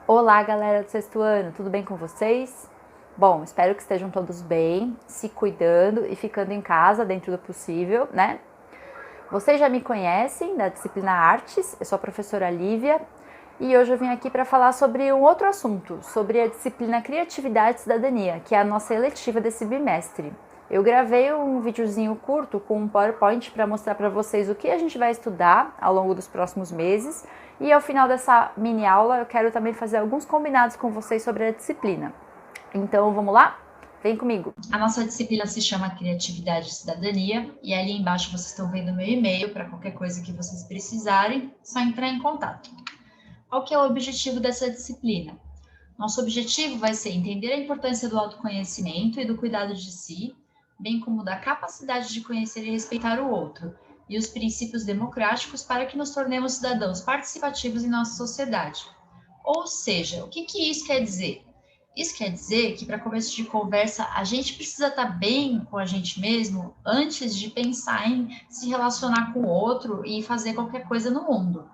Olá, galera do sexto ano, tudo bem com vocês? Bom, espero que estejam todos bem, se cuidando e ficando em casa dentro do possível, né? Vocês já me conhecem da disciplina Artes, eu sou a professora Lívia e hoje eu vim aqui para falar sobre um outro assunto, sobre a disciplina Criatividade e Cidadania, que é a nossa eletiva desse bimestre. Eu gravei um videozinho curto com um PowerPoint para mostrar para vocês o que a gente vai estudar ao longo dos próximos meses e ao final dessa mini aula eu quero também fazer alguns combinados com vocês sobre a disciplina. Então vamos lá? Vem comigo! A nossa disciplina se chama Criatividade e Cidadania e ali embaixo vocês estão vendo o meu e-mail para qualquer coisa que vocês precisarem, só entrar em contato. Qual que é o objetivo dessa disciplina? Nosso objetivo vai ser entender a importância do autoconhecimento e do cuidado de si, bem como da capacidade de conhecer e respeitar o outro, e os princípios democráticos para que nos tornemos cidadãos participativos em nossa sociedade. Ou seja, o que isso quer dizer? Isso quer dizer que, para começo de conversa, a gente precisa estar bem com a gente mesmo antes de pensar em se relacionar com o outro e fazer qualquer coisa no mundo.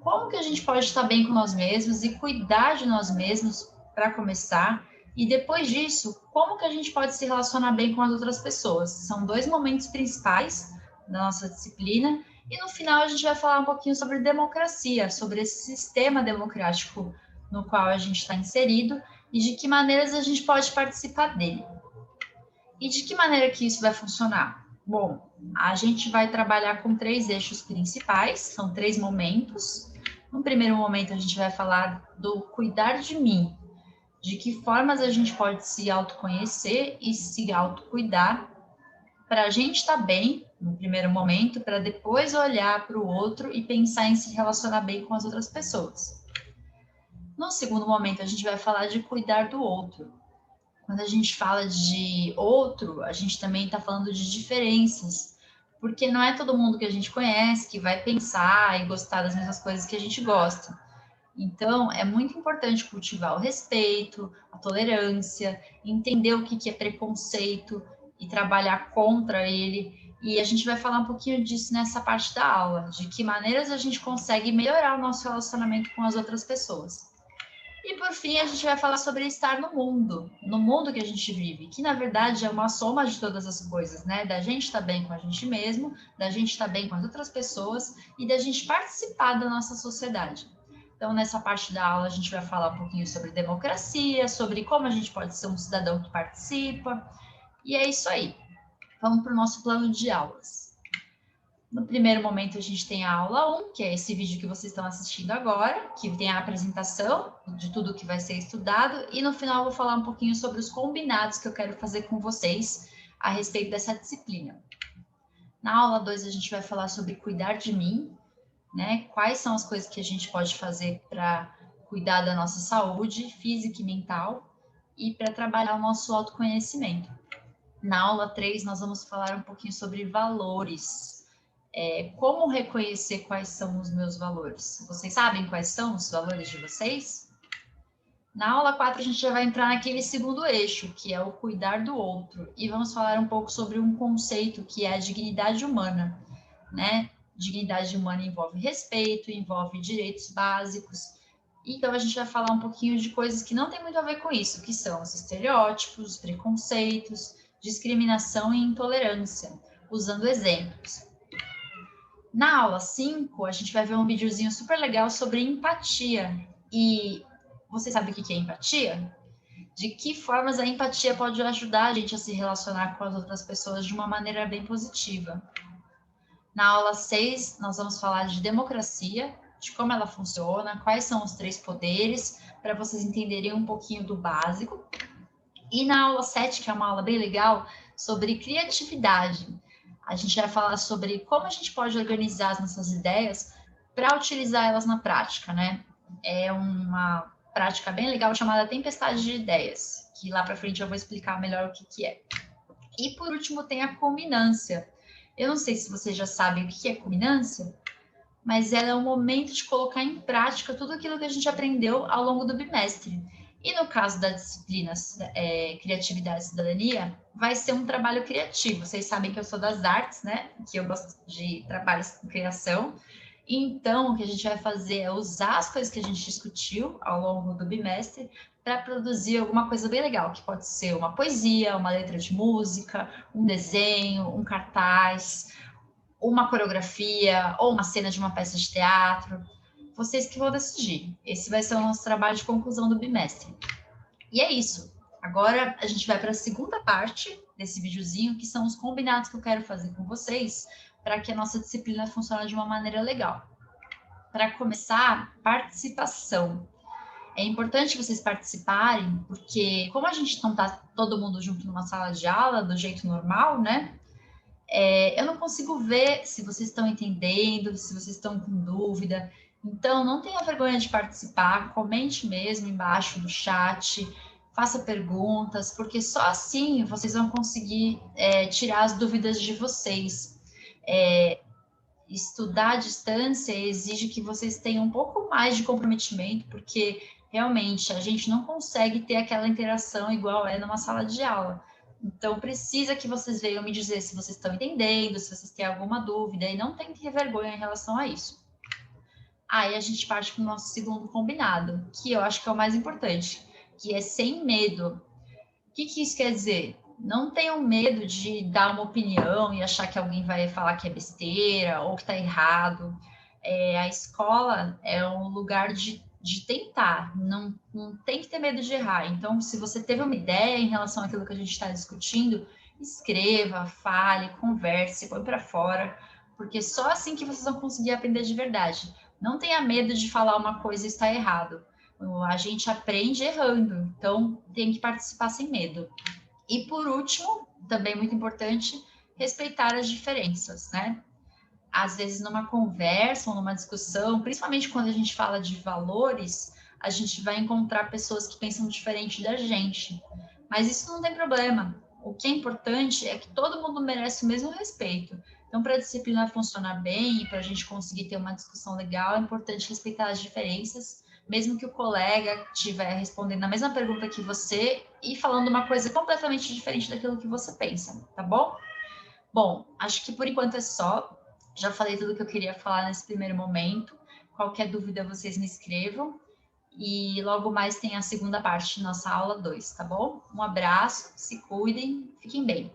Como que a gente pode estar bem com nós mesmos e cuidar de nós mesmos para começar? E depois disso, como que a gente pode se relacionar bem com as outras pessoas? São dois momentos principais da nossa disciplina. E no final a gente vai falar um pouquinho sobre democracia, sobre esse sistema democrático no qual a gente está inserido e de que maneiras a gente pode participar dele. E de que maneira que isso vai funcionar? Bom, a gente vai trabalhar com três eixos principais, são três momentos. No primeiro momento, a gente vai falar do cuidar de mim, de que formas a gente pode se autoconhecer e se autocuidar para a gente estar bem no primeiro momento, para depois olhar para o outro e pensar em se relacionar bem com as outras pessoas. No segundo momento, a gente vai falar de cuidar do outro. Quando a gente fala de outro, a gente também está falando de diferenças, porque não é todo mundo que a gente conhece que vai pensar e gostar das mesmas coisas que a gente gosta. Então, é muito importante cultivar o respeito, a tolerância, entender o que é preconceito e trabalhar contra ele. E a gente vai falar um pouquinho disso nessa parte da aula, de que maneiras a gente consegue melhorar o nosso relacionamento com as outras pessoas. E por fim, a gente vai falar sobre estar no mundo que a gente vive, que na verdade é uma soma de todas as coisas, né? Da gente estar bem com a gente mesmo, da gente estar bem com as outras pessoas e da gente participar da nossa sociedade. Então, nessa parte da aula, a gente vai falar um pouquinho sobre democracia, sobre como a gente pode ser um cidadão que participa. E é isso aí. Vamos para o nosso plano de aulas. No primeiro momento, a gente tem a aula 1, que é esse vídeo que vocês estão assistindo agora, que tem a apresentação de tudo que vai ser estudado, e no final eu vou falar um pouquinho sobre os combinados que eu quero fazer com vocês a respeito dessa disciplina. Na aula 2, a gente vai falar sobre cuidar de mim, né? Quais são as coisas que a gente pode fazer para cuidar da nossa saúde física e mental e para trabalhar o nosso autoconhecimento. Na aula 3, nós vamos falar um pouquinho sobre valores. Como reconhecer quais são os meus valores? Vocês sabem quais são os valores de vocês? Na aula 4, a gente já vai entrar naquele segundo eixo, que é o cuidar do outro. E vamos falar um pouco sobre um conceito que é a dignidade humana, né? Dignidade humana envolve respeito, envolve direitos básicos. Então, a gente vai falar um pouquinho de coisas que não tem muito a ver com isso, que são os estereótipos, preconceitos, discriminação e intolerância, usando exemplos. Na aula 5, a gente vai ver um videozinho super legal sobre empatia. E você sabe o que é empatia? De que formas a empatia pode ajudar a gente a se relacionar com as outras pessoas de uma maneira bem positiva. Na aula 6, nós vamos falar de democracia, de como ela funciona, quais são os três poderes, para vocês entenderem um pouquinho do básico. E na aula 7, que é uma aula bem legal, sobre criatividade. A gente vai falar sobre como a gente pode organizar as nossas ideias para utilizar elas na prática, né? É uma prática bem legal chamada tempestade de ideias, que lá para frente eu vou explicar melhor o que é. E por último tem a culminância. Eu não sei se vocês já sabem o que é culminância, mas ela é o momento de colocar em prática tudo aquilo que a gente aprendeu ao longo do bimestre. E no caso da disciplina Criatividade e Cidadania, vai ser um trabalho criativo. Vocês sabem que eu sou das artes, né? Que eu gosto de trabalhos com criação. Então, o que a gente vai fazer é usar as coisas que a gente discutiu ao longo do bimestre para produzir alguma coisa bem legal, que pode ser uma poesia, uma letra de música, um desenho, um cartaz, uma coreografia ou uma cena de uma peça de teatro. Vocês que vão decidir. Esse vai ser o nosso trabalho de conclusão do bimestre. E é isso. Agora a gente vai para a segunda parte desse videozinho, que são os combinados que eu quero fazer com vocês para que a nossa disciplina funcione de uma maneira legal. Para começar, participação. É importante vocês participarem, porque como a gente não está todo mundo junto numa sala de aula do jeito normal, né? Eu não consigo ver se vocês estão entendendo, se vocês estão com dúvida. Então, não tenha vergonha de participar, comente mesmo embaixo do chat, faça perguntas, porque só assim vocês vão conseguir tirar as dúvidas de vocês. Estudar à distância exige que vocês tenham um pouco mais de comprometimento, porque realmente a gente não consegue ter aquela interação igual é numa sala de aula. Então, precisa que vocês venham me dizer se vocês estão entendendo, se vocês têm alguma dúvida, e não tem que ter vergonha em relação a isso. Aí a gente parte para o nosso segundo combinado, que eu acho que é o mais importante, que é sem medo. O que isso quer dizer? Não tenham medo de dar uma opinião e achar que alguém vai falar que é besteira ou que está errado. A escola é um lugar de tentar, não tem que ter medo de errar. Então, se você teve uma ideia em relação àquilo que a gente está discutindo, escreva, fale, converse, põe para fora, porque só assim que vocês vão conseguir aprender de verdade. Não tenha medo de falar uma coisa e estar errado. A gente aprende errando, então tem que participar sem medo. E por último, também muito importante, respeitar as diferenças, né? Às vezes numa conversa ou numa discussão, principalmente quando a gente fala de valores, a gente vai encontrar pessoas que pensam diferente da gente. Mas isso não tem problema. O que é importante é que todo mundo merece o mesmo respeito. Então, para a disciplina funcionar bem e para a gente conseguir ter uma discussão legal, é importante respeitar as diferenças, mesmo que o colega estiver respondendo a mesma pergunta que você e falando uma coisa completamente diferente daquilo que você pensa, tá bom? Bom, acho que por enquanto é só. Já falei tudo que eu queria falar nesse primeiro momento. Qualquer dúvida, vocês me escrevam. E logo mais tem a segunda parte de nossa aula 2, tá bom? Um abraço, se cuidem, fiquem bem.